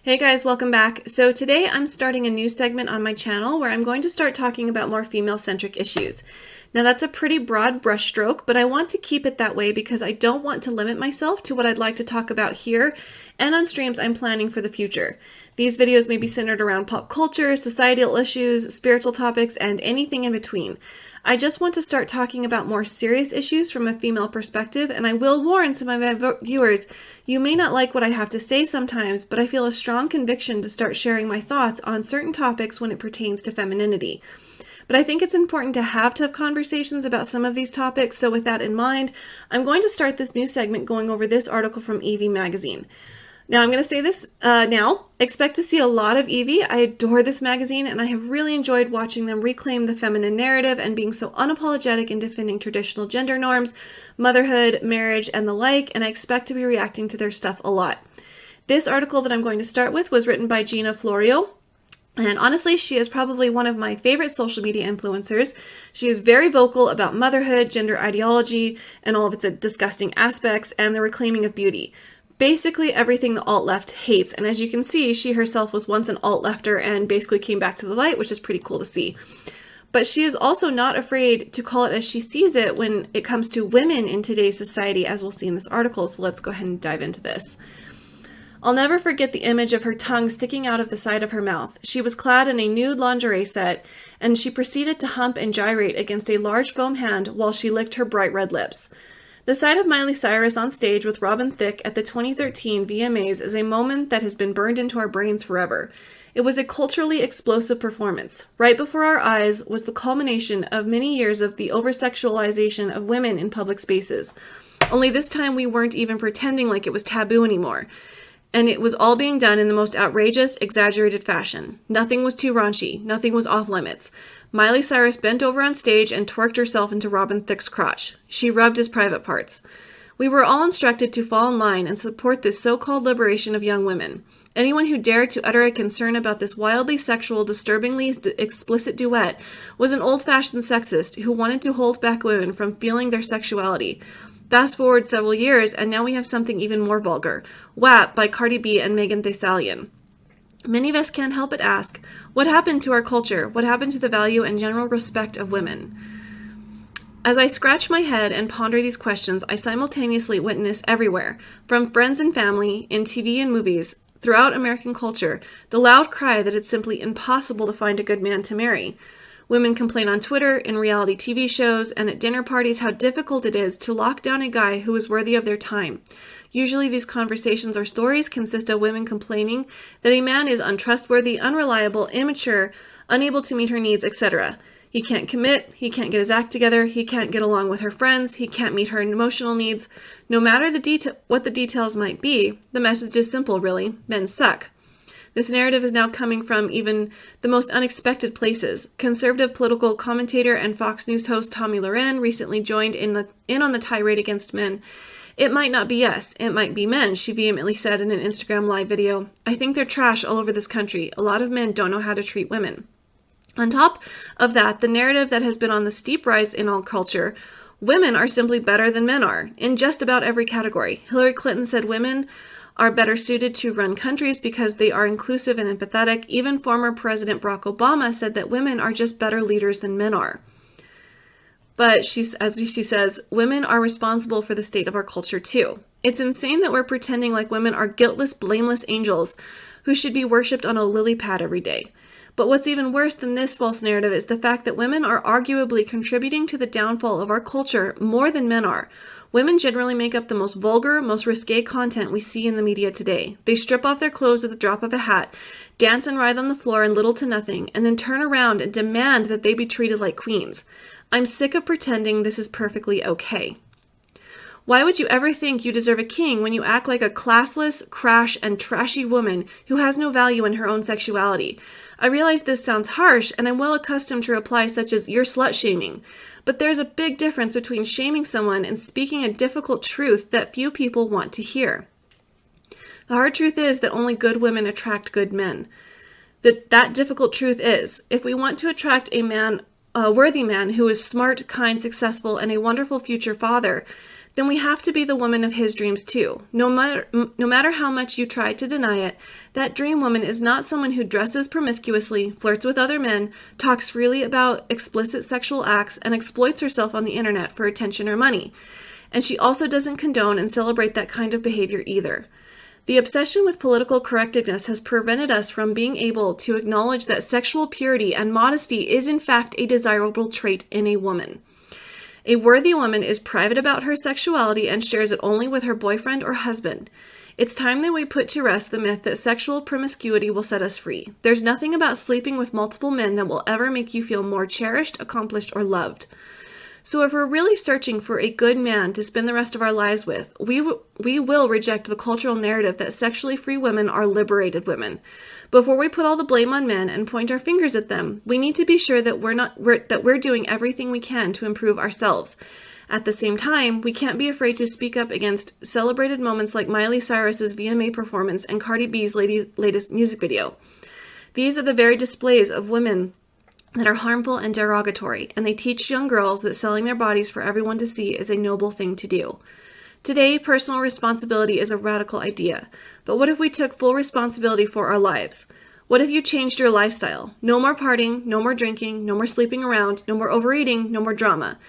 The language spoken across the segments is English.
Hey guys, welcome back. So today I'm starting a new segment on my channel where I'm going to start talking about more female-centric issues. Now that's a pretty broad brushstroke, but I want to keep it that way because I don't want to limit myself to what I'd like to talk about here and on streams I'm planning for the future. These videos may be centered around pop culture, societal issues, spiritual topics, and anything in between. I just want to start talking about more serious issues from a female perspective, and I will warn some of my viewers, you may not like what I have to say sometimes, but I feel a strong conviction to start sharing my thoughts on certain topics when it pertains to femininity. But I think it's important to have tough conversations about some of these topics, so with that in mind, I'm going to start this new segment going over this article from Evie Magazine. Now, I'm going to say this now. Expect to see a lot of Evie. I adore this magazine, and I have really enjoyed watching them reclaim the feminine narrative and being so unapologetic in defending traditional gender norms, motherhood, marriage, and the like, and I expect to be reacting to their stuff a lot. This article that I'm going to start with was written by Gina Florio, and honestly, she is probably one of my favorite social media influencers. She is very vocal about motherhood, gender ideology, and all of its disgusting aspects, and the reclaiming of beauty. Basically everything the alt-left hates, and as you can see, she herself was once an alt-lefter and basically came back to the light, which is pretty cool to see. But she is also not afraid to call it as she sees it when it comes to women in today's society, as we'll see in this article, so let's go ahead and dive into this. I'll never forget the image of her tongue sticking out of the side of her mouth. She was clad in a nude lingerie set, and she proceeded to hump and gyrate against a large foam hand while she licked her bright red lips. The sight of Miley Cyrus on stage with Robin Thicke at the 2013 VMAs is a moment that has been burned into our brains forever. It was a culturally explosive performance. Right before our eyes was the culmination of many years of the over-sexualization of women in public spaces. Only this time we weren't even pretending like it was taboo anymore. And it was all being done in the most outrageous, exaggerated fashion. Nothing was too raunchy. Nothing was off limits. Miley Cyrus bent over on stage and twerked herself into Robin Thicke's crotch. She rubbed his private parts. We were all instructed to fall in line and support this so-called liberation of young women. Anyone who dared to utter a concern about this wildly sexual, disturbingly explicit duet was an old-fashioned sexist who wanted to hold back women from feeling their sexuality. Fast forward several years, and now we have something even more vulgar. WAP by Cardi B and Megan Thee Stallion. Many of us can't help but ask, what happened to our culture? What happened to the value and general respect of women? As I scratch my head and ponder these questions, I simultaneously witness everywhere, from friends and family, in TV and movies, throughout American culture, the loud cry that it's simply impossible to find a good man to marry. Women complain on Twitter, in reality TV shows, and at dinner parties how difficult it is to lock down a guy who is worthy of their time. Usually these conversations or stories consist of women complaining that a man is untrustworthy, unreliable, immature, unable to meet her needs, etc. He can't commit, he can't get his act together, he can't get along with her friends, he can't meet her emotional needs. No matter what the details might be, the message is simple, really. Men suck. This narrative is now coming from even the most unexpected places. Conservative political commentator and Fox News host Tomi Lahren recently joined in on the tirade against men. It might not be us, it might be men, she vehemently said in an Instagram live video. I think they're trash all over this country. A lot of men don't know how to treat women. On top of that, the narrative that has been on the steep rise in all culture, women are simply better than men are, in just about every category. Hillary Clinton said women are better suited to run countries because they are inclusive and empathetic. Even former President Barack Obama said that women are just better leaders than men are. But as she says, women are responsible for the state of our culture too. It's insane that we're pretending like women are guiltless, blameless angels who should be worshipped on a lily pad every day. But what's even worse than this false narrative is the fact that women are arguably contributing to the downfall of our culture more than men are. Women generally make up the most vulgar, most risque content we see in the media today. They strip off their clothes at the drop of a hat, dance and writhe on the floor in little to nothing, and then turn around and demand that they be treated like queens. I'm sick of pretending this is perfectly okay. Why would you ever think you deserve a king when you act like a classless, crash, and trashy woman who has no value in her own sexuality? I realize this sounds harsh, and I'm well accustomed to replies such as, you're slut-shaming. But there's a big difference between shaming someone and speaking a difficult truth that few people want to hear. The hard truth is that only good women attract good men. That difficult truth is, if we want to attract a worthy man who is smart, kind, successful, and a wonderful future father, then we have to be the woman of his dreams too. No matter how much you try to deny it, that dream woman is not someone who dresses promiscuously, flirts with other men, talks freely about explicit sexual acts, and exploits herself on the internet for attention or money. And she also doesn't condone and celebrate that kind of behavior either. The obsession with political correctness has prevented us from being able to acknowledge that sexual purity and modesty is in fact a desirable trait in a woman. A worthy woman is private about her sexuality and shares it only with her boyfriend or husband. It's time that we put to rest the myth that sexual promiscuity will set us free. There's nothing about sleeping with multiple men that will ever make you feel more cherished, accomplished, or loved. So if we're really searching for a good man to spend the rest of our lives with, we will reject the cultural narrative that sexually free women are liberated women. Before we put all the blame on men and point our fingers at them, we need to be sure that we're doing everything we can to improve ourselves. At the same time, we can't be afraid to speak up against celebrated moments like Miley Cyrus's VMA performance and Cardi B's latest music video. These are the very displays of women that are harmful and derogatory, and they teach young girls that selling their bodies for everyone to see is a noble thing to do. Today, personal responsibility is a radical idea, but what if we took full responsibility for our lives? What if you changed your lifestyle? No more partying, no more drinking, no more sleeping around, no more overeating, no more drama.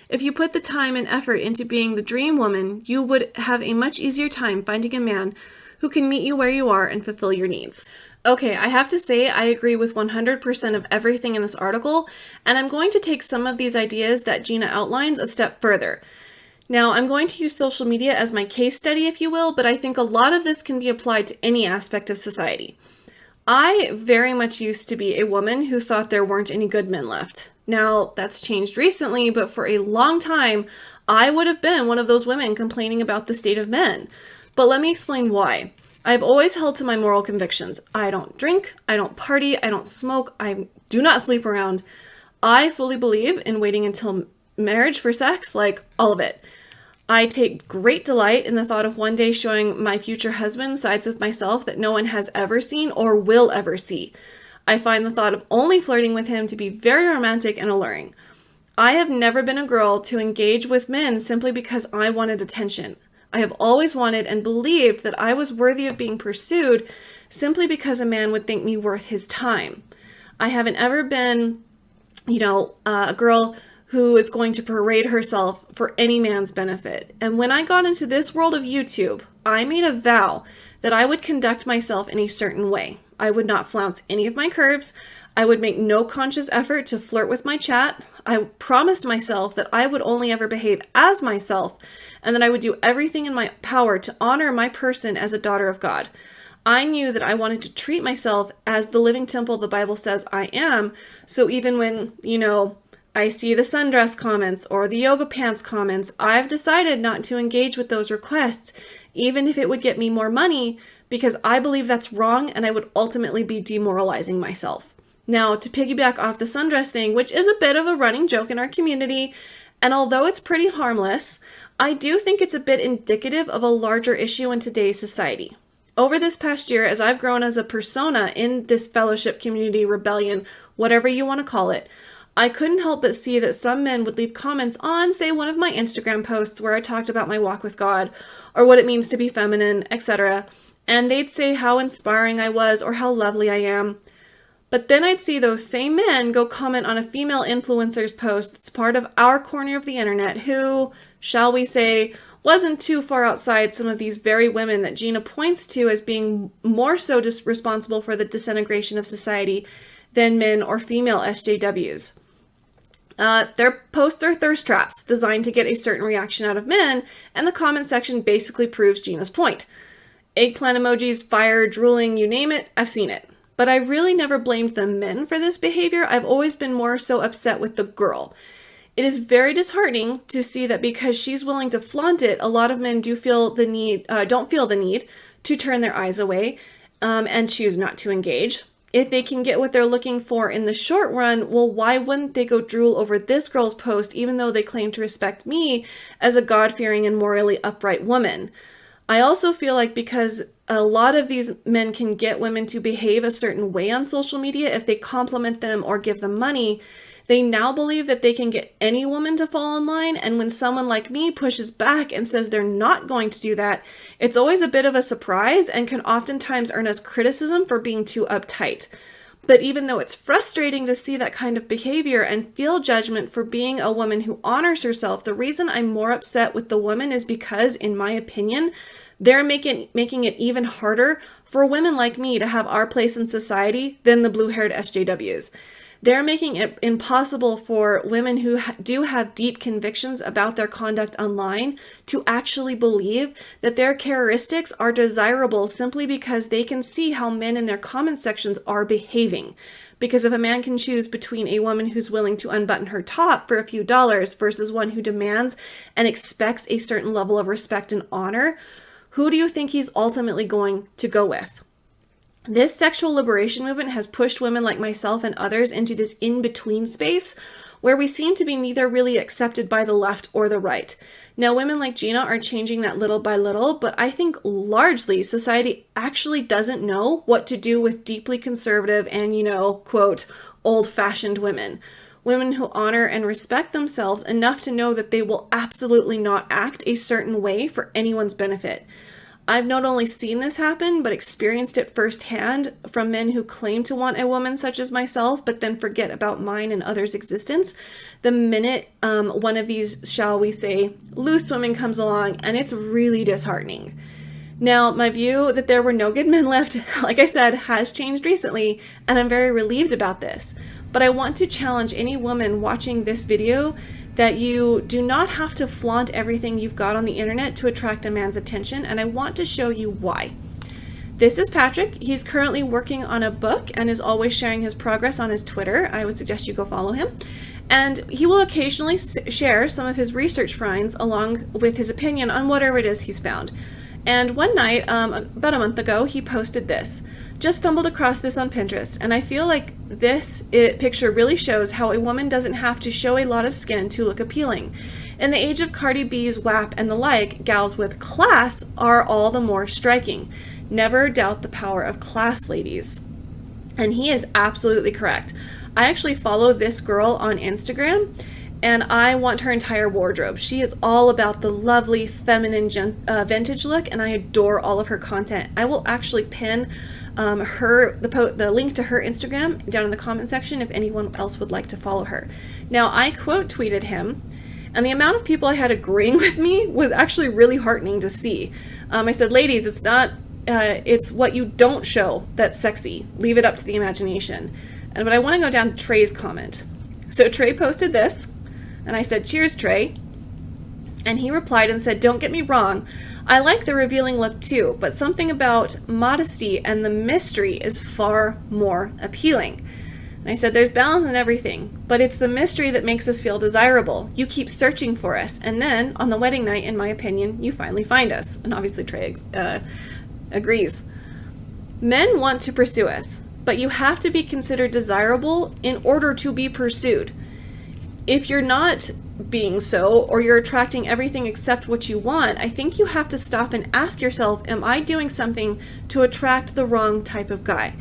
If you put the time and effort into being the dream woman, you would have a much easier time finding a man who can meet you where you are and fulfill your needs. Okay, I have to say I agree with 100% of everything in this article, and I'm going to take some of these ideas that Gina outlines a step further. Now, I'm going to use social media as my case study, if you will, but I think a lot of this can be applied to any aspect of society. I very much used to be a woman who thought there weren't any good men left. Now, that's changed recently, but for a long time, I would have been one of those women complaining about the state of men. But let me explain why. I've always held to my moral convictions. I don't drink, I don't party, I don't smoke, I do not sleep around. I fully believe in waiting until marriage for sex, like all of it. I take great delight in the thought of one day showing my future husband sides of myself that no one has ever seen or will ever see. I find the thought of only flirting with him to be very romantic and alluring. I have never been a girl to engage with men simply because I wanted attention. I have always wanted and believed that I was worthy of being pursued simply because a man would think me worth his time. I haven't ever been, a girl who is going to parade herself for any man's benefit. And when I got into this world of YouTube, I made a vow that I would conduct myself in a certain way. I would not flounce any of my curves. I would make no conscious effort to flirt with my chat. I promised myself that I would only ever behave as myself and that I would do everything in my power to honor my person as a daughter of God. I knew that I wanted to treat myself as the living temple the Bible says I am. So even when, I see the sundress comments or the yoga pants comments, I've decided not to engage with those requests, even if it would get me more money, because I believe that's wrong and I would ultimately be demoralizing myself. Now, to piggyback off the sundress thing, which is a bit of a running joke in our community, and although it's pretty harmless, I do think it's a bit indicative of a larger issue in today's society. Over this past year, as I've grown as a persona in this fellowship, community, rebellion, whatever you want to call it, I couldn't help but see that some men would leave comments on, say, one of my Instagram posts where I talked about my walk with God, or what it means to be feminine, etc., and they'd say how inspiring I was or how lovely I am. But then I'd see those same men go comment on a female influencer's post that's part of our corner of the internet who, shall we say, wasn't too far outside some of these very women that Gina points to as being more so responsible for the disintegration of society than men or female SJWs. Their posts are thirst traps designed to get a certain reaction out of men, and the comment section basically proves Gina's point. Eggplant emojis, fire, drooling, you name it, I've seen it. But I really never blamed the men for this behavior. I've always been more so upset with the girl. It is very disheartening to see that because she's willing to flaunt it, a lot of men don't feel the need to turn their eyes away and choose not to engage. If they can get what they're looking for in the short run, well, why wouldn't they go drool over this girl's post even though they claim to respect me as a God-fearing and morally upright woman? I also feel like because a lot of these men can get women to behave a certain way on social media, if they compliment them or give them money, They now believe that they can get any woman to fall in line, and when someone like me pushes back and says they're not going to do that, it's always a bit of a surprise and can oftentimes earn us criticism for being too uptight. But even though it's frustrating to see that kind of behavior and feel judgment for being a woman who honors herself, the reason I'm more upset with the women is because, in my opinion, they're making it even harder for women like me to have our place in society than the blue-haired SJWs. They're making it impossible for women who do have deep convictions about their conduct online to actually believe that their characteristics are desirable simply because they can see how men in their comment sections are behaving. Because if a man can choose between a woman who's willing to unbutton her top for a few dollars versus one who demands and expects a certain level of respect and honor, who do you think he's ultimately going to go with? This sexual liberation movement has pushed women like myself and others into this in-between space where we seem to be neither really accepted by the left or the right. Now, women like Gina are changing that little by little, but I think largely society actually doesn't know what to do with deeply conservative and, quote, old-fashioned women. Women who honor and respect themselves enough to know that they will absolutely not act a certain way for anyone's benefit. I've not only seen this happen, but experienced it firsthand from men who claim to want a woman such as myself, but then forget about mine and others' existence. The minute one of these, shall we say, loose women comes along, and it's really disheartening. Now, my view that there were no good men left, like I said, has changed recently, and I'm very relieved about this. But I want to challenge any woman watching this video that you do not have to flaunt everything you've got on the internet to attract a man's attention, and I want to show you why. This is Patrick. He's currently working on a book and is always sharing his progress on his Twitter. I would suggest you go follow him. And he will occasionally share some of his research finds along with his opinion on whatever it is he's found. And one night, about a month ago, he posted this. Just stumbled across this on Pinterest, and I feel like this picture really shows how a woman doesn't have to show a lot of skin to look appealing. In the age of Cardi B's, WAP, and the like, gals with class are all the more striking. Never doubt the power of class, ladies. And he is absolutely correct. I actually follow this girl on Instagram, and I want her entire wardrobe. She is all about the lovely feminine vintage look, and I adore all of her content. I will actually pin the link to her Instagram down in the comment section if anyone else would like to follow her. Now, I quote tweeted him, and the amount of people I had agreeing with me was actually really heartening to see. I said, ladies, it's what you don't show that's sexy. Leave it up to the imagination. But I want to go down to Trey's comment. So Trey posted this, and I said, cheers, Trey. And he replied and said, don't get me wrong, I like the revealing look too, but something about modesty and the mystery is far more appealing. And I said, there's balance in everything, but it's the mystery that makes us feel desirable. You keep searching for us, and then on the wedding night, in my opinion, you finally find us. And obviously Trey agrees. Men want to pursue us, but you have to be considered desirable in order to be pursued. If you're not being so, or you're attracting everything except what you want, I think you have to stop and ask yourself, am I doing something to attract the wrong type of guy?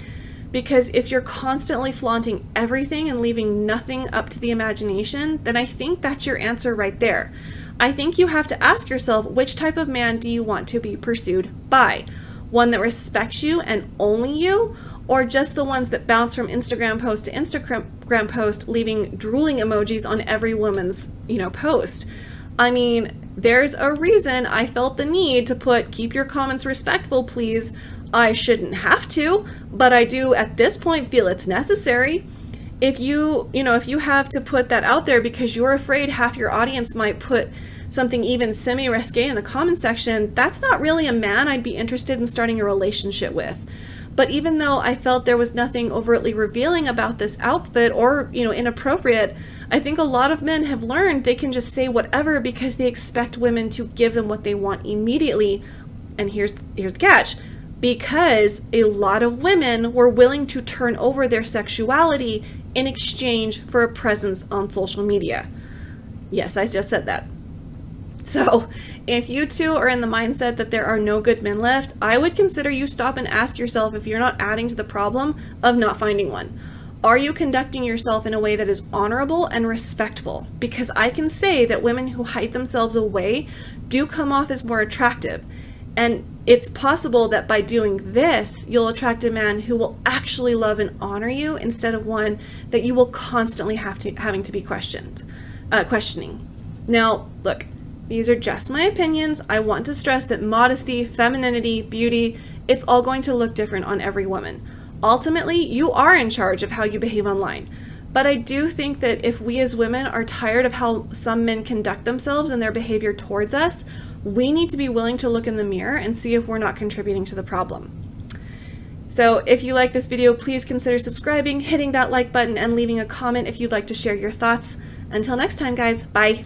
Because if you're constantly flaunting everything and leaving nothing up to the imagination, then I think that's your answer right there. I think you have to ask yourself, which type of man do you want to be pursued by? One that respects you and only you, or just the ones that bounce from Instagram post to Instagram post, leaving drooling emojis on every woman's, post? I mean, there's a reason I felt the need to put, keep your comments respectful, please. I shouldn't have to, but I do at this point feel it's necessary. If you have to put that out there because you're afraid half your audience might put something even semi-risque in the comment section, that's not really a man I'd be interested in starting a relationship with. But even though I felt there was nothing overtly revealing about this outfit or, inappropriate, I think a lot of men have learned they can just say whatever because they expect women to give them what they want immediately. And here's the catch. Because a lot of women were willing to turn over their sexuality in exchange for a presence on social media. Yes, I just said that. So, if you too are in the mindset that there are no good men left, I would consider you stop and ask yourself if you're not adding to the problem of not finding one. Are you conducting yourself in a way that is honorable and respectful? Because I can say that women who hide themselves away do come off as more attractive. And it's possible that by doing this, you'll attract a man who will actually love and honor you instead of one that you will constantly having to be questioning. Now, look, these are just my opinions. I want to stress that modesty, femininity, beauty, it's all going to look different on every woman. Ultimately, you are in charge of how you behave online. But I do think that if we as women are tired of how some men conduct themselves and their behavior towards us, we need to be willing to look in the mirror and see if we're not contributing to the problem. So if you like this video, please consider subscribing, hitting that like button, and leaving a comment if you'd like to share your thoughts. Until next time, guys, bye.